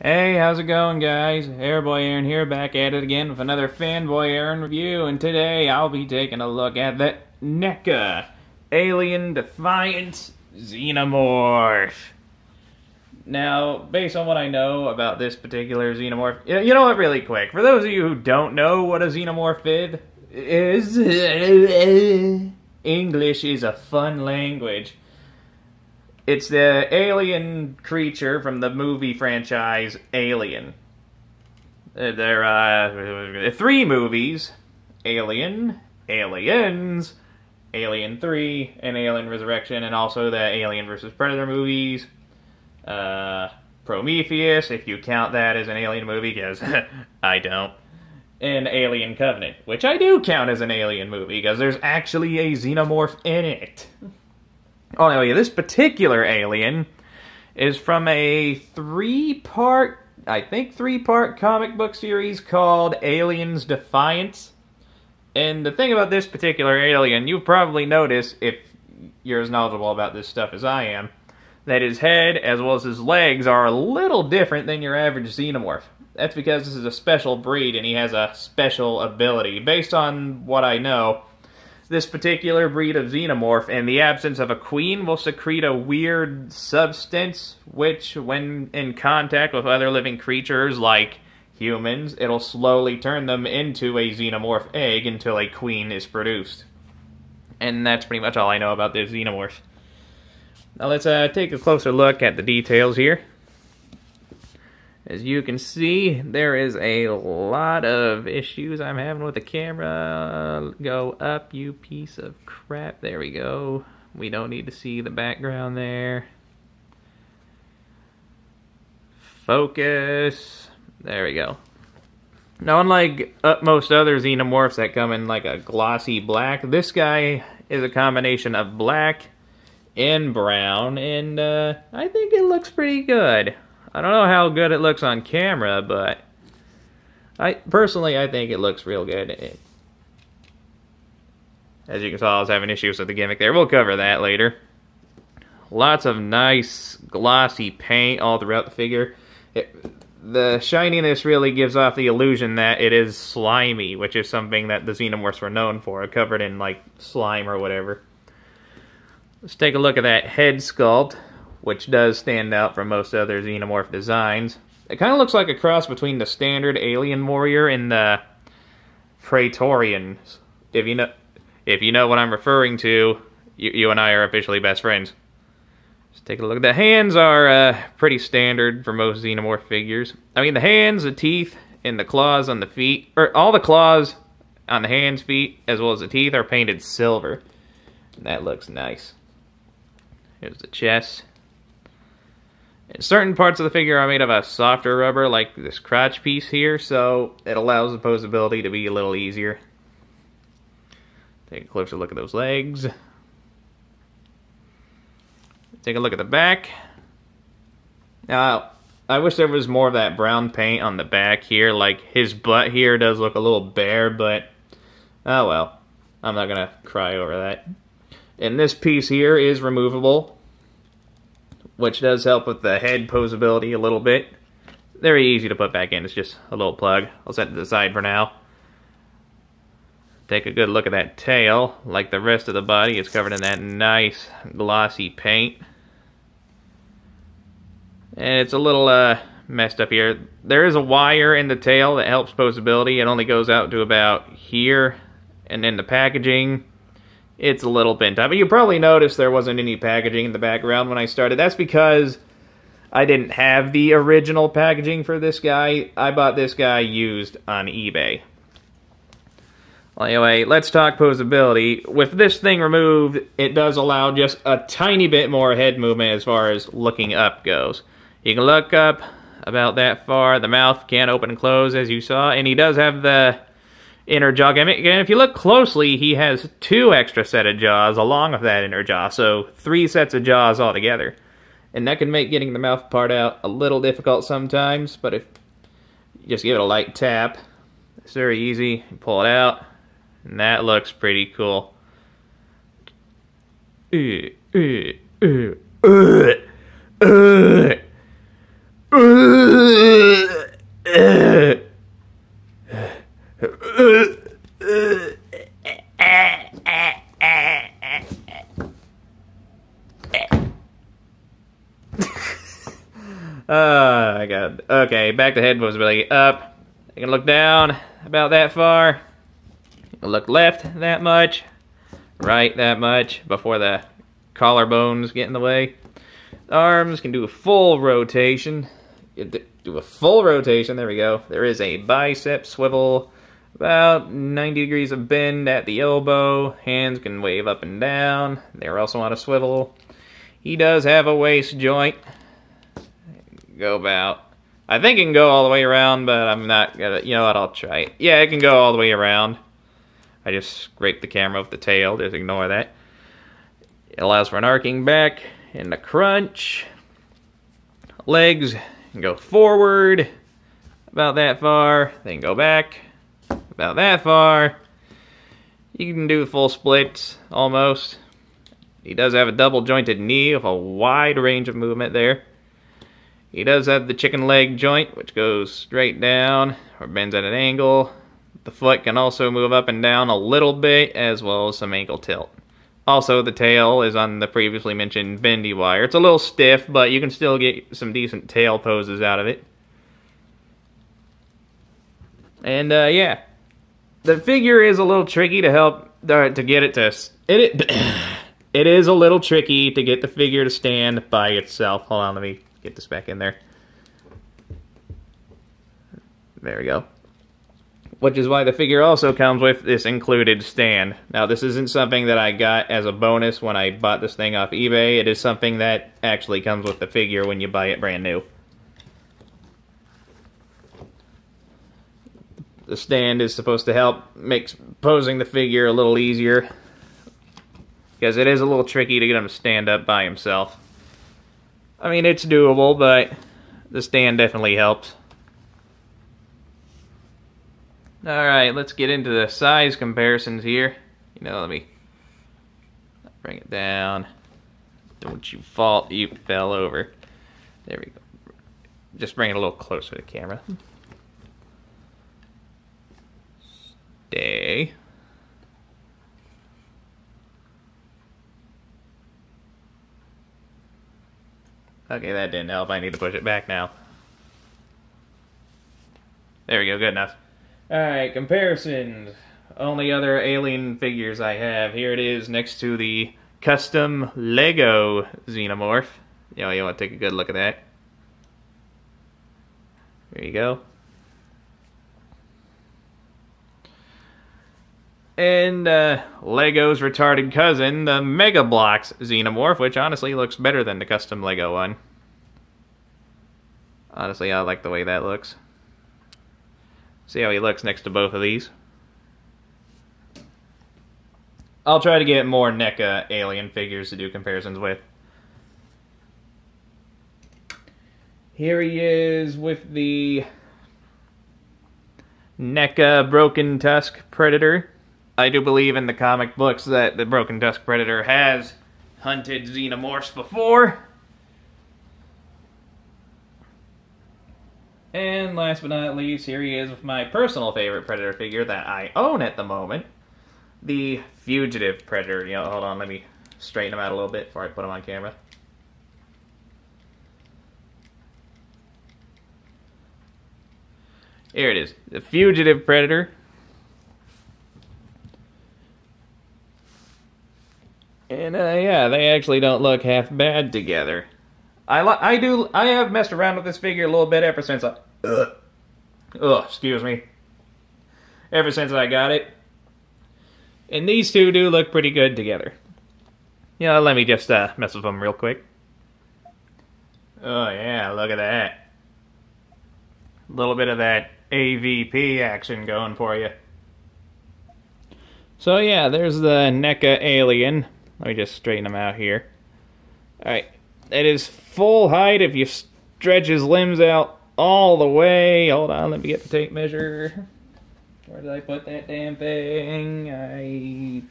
Hey, how's it going, guys? Airboy Aaron here, back at it again with another Fanboy Aaron review, and today I'll be taking a look at the NECA Alien Defiance Xenomorph. Now, based on what I know about this particular Xenomorph, you know what, really quick, for those of you who don't know what a Xenomorph is, English is a fun language. It's the alien creature from the movie franchise Alien. There are three movies: Alien, Aliens, Alien 3, and Alien Resurrection, and also the Alien vs. Predator movies. Prometheus, if you count that as an alien movie, because I don't. And Alien Covenant, which I do count as an alien movie, because there's actually a Xenomorph in it. Oh, anyway, this particular alien is from a three-part comic book series called Aliens Defiance. And the thing about this particular alien, you've probably noticed, if you're as knowledgeable about this stuff as I am, that his head, as well as his legs, are a little different than your average Xenomorph. That's because this is a special breed, and he has a special ability. Based on what I know, this particular breed of Xenomorph, in the absence of a queen, will secrete a weird substance, which, when in contact with other living creatures like humans, it'll slowly turn them into a Xenomorph egg until a queen is produced. And that's pretty much all I know about this Xenomorph. Now let's take a closer look at the details here. As you can see, there is a lot of issues I'm having with the camera. Go up, you piece of crap. There we go. We don't need to see the background there. Focus. There we go. Now, unlike most other Xenomorphs that come in like a glossy black, this guy is a combination of black and brown, and I think it looks pretty good. I don't know how good it looks on camera, but I think it looks real good. As you can tell, I was having issues with the gimmick there. We'll cover that later. Lots of nice glossy paint all throughout the figure. The shininess really gives off the illusion that it is slimy, which is something that the Xenomorphs were known for, covered in like slime or whatever. Let's take a look at that head sculpt, which does stand out from most other Xenomorph designs. It kind of looks like a cross between the standard Alien Warrior and the Praetorians. If you know what I'm referring to, you and I are officially best friends. Let's take a look. The hands are pretty standard for most Xenomorph figures. I mean, the hands, the teeth, and the claws on the feet, or all the claws on the hands, feet, as well as the teeth, are painted silver. And that looks nice. Here's the chest. And certain parts of the figure are made of a softer rubber, like this crotch piece here, so it allows the posability to be a little easier. Take a closer look at those legs. Take a look at the back. Now, I wish there was more of that brown paint on the back here. Like, his butt here does look a little bare, but oh well. I'm not gonna cry over that. And this piece here is removable, which does help with the head posability a little bit. Very easy to put back in. It's just a little plug. I'll set it to the side for now. Take a good look at that tail. Like the rest of the body, it's covered in that nice glossy paint. And it's a little messed up here. There is a wire in the tail that helps posability. It only goes out to about here. And in the packaging, it's a little bent up. But you probably noticed there wasn't any packaging in the background when I started. That's because I didn't have the original packaging for this guy. I bought this guy used on eBay. Well, anyway, let's talk posability. With this thing removed, it does allow just a tiny bit more head movement as far as looking up goes. You can look up about that far. The mouth can open and close, as you saw. And he does have the inner jaw gimmick. And if you look closely, he has 2 extra set of jaws along with that inner jaw. So 3 sets of jaws altogether. And that can make getting the mouth part out a little difficult sometimes. But if you just give it a light tap, it's very easy. You pull it out. And that looks pretty cool. Oh my god. Okay, back the head was really up. You can look down about that far. You can look left that much. Right that much before the collarbones get in the way. The arms can do a full rotation. Do a full rotation. There we go. There is a bicep swivel. About 90 degrees of bend at the elbow. Hands can wave up and down. They're also on a swivel. He does have a waist joint. Go about... I think it can go all the way around, but I'm not gonna... You know what, I'll try it. Yeah, it can go all the way around. I just scraped the camera with the tail. Just ignore that. It allows for an arcing back and a crunch. Legs can go forward about that far. They can go back about that far. You can do full splits almost. He does have a double jointed knee with a wide range of movement there. He does have the chicken leg joint, which goes straight down or bends at an angle. The foot can also move up and down a little bit, as well as some ankle tilt. Also, the tail is on the previously mentioned bendy wire. It's a little stiff, but you can still get some decent tail poses out of it. And, yeah. The figure is a little tricky to help, to get it to... It is a little tricky to get the figure to stand by itself. Hold on, let me get this back in there. There we go. Which is why the figure also comes with this included stand. Now, this isn't something that I got as a bonus when I bought this thing off eBay. It is something that actually comes with the figure when you buy it brand new. The stand is supposed to help make posing the figure a little easier, because it is a little tricky to get him to stand up by himself. I mean, it's doable, but the stand definitely helps. Alright, let's get into the size comparisons here. You know, let me bring it down. Don't you fall, you fell over. There we go. Just bring it a little closer to the camera. Stay. Okay, that didn't help. I need to push it back now. There we go, good enough. Alright, comparisons. Only other alien figures I have. Here it is next to the custom Lego Xenomorph. You know, you want to take a good look at that. There you go. And Lego's retarded cousin, the Mega Bloks Xenomorph, which honestly looks better than the custom Lego one. Honestly, I like the way that looks. See how he looks next to both of these. I'll try to get more NECA alien figures to do comparisons with. Here he is with the NECA Broken Tusk Predator. I do believe in the comic books that the Broken Tusk Predator has hunted Xenomorphs before. And last but not least, here he is with my personal favorite Predator figure that I own at the moment. The Fugitive Predator. You know, hold on, let me straighten him out a little bit before I put him on camera. Here it is. The Fugitive Predator. And yeah, they actually don't look half bad together. I have messed around with this figure a little bit ever since excuse me. Ever since I got it. And these two do look pretty good together. You know, let me just mess with them real quick. Oh yeah, look at that. A little bit of that AVP action going for you. So yeah, there's the NECA alien. Let me just straighten him out here. Alright, it is full height if you stretch his limbs out all the way. Hold on, let me get the tape measure. Where did I put that damn thing?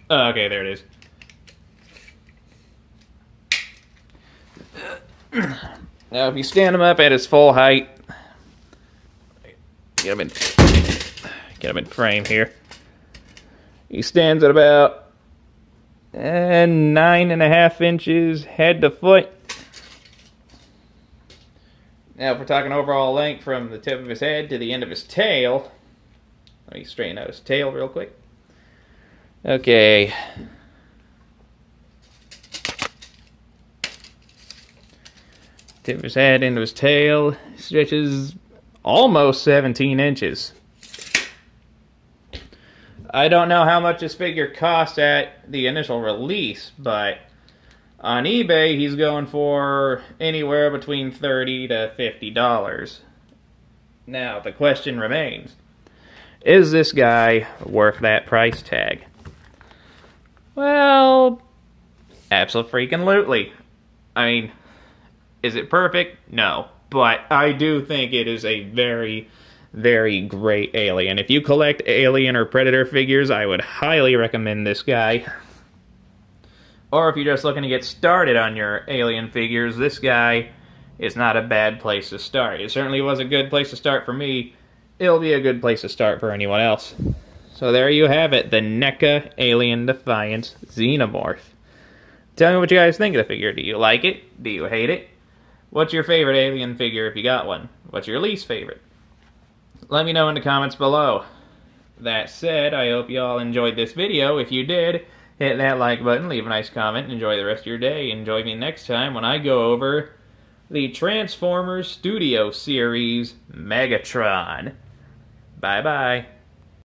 Oh, okay, there it is. Now, if you stand him up at his full height, get him in frame here. He stands at about and 9.5 inches head to foot. Now, if we're talking overall length from the tip of his head to the end of his tail, let me straighten out his tail real quick. Okay. Tip of his head into his tail stretches almost 17 inches. I don't know how much this figure cost at the initial release, but on eBay he's going for anywhere between $30 to $50. Now, the question remains, is this guy worth that price tag? Well, absolutely. I mean, is it perfect? No. But I do think it is a very, very great Alien. If you collect Alien or Predator figures, I would highly recommend this guy. Or if you're just looking to get started on your Alien figures, this guy is not a bad place to start. It certainly was a good place to start for me. It'll be a good place to start for anyone else. So there you have it, the NECA Alien Defiance Xenomorph. Tell me what you guys think of the figure. Do you like it? Do you hate it? What's your favorite Alien figure if you got one? What's your least favorite? Let me know in the comments below. That said, I hope you all enjoyed this video. If you did, hit that like button, leave a nice comment, and enjoy the rest of your day. Enjoy me next time when I go over the Transformers Studio Series Megatron. Bye-bye.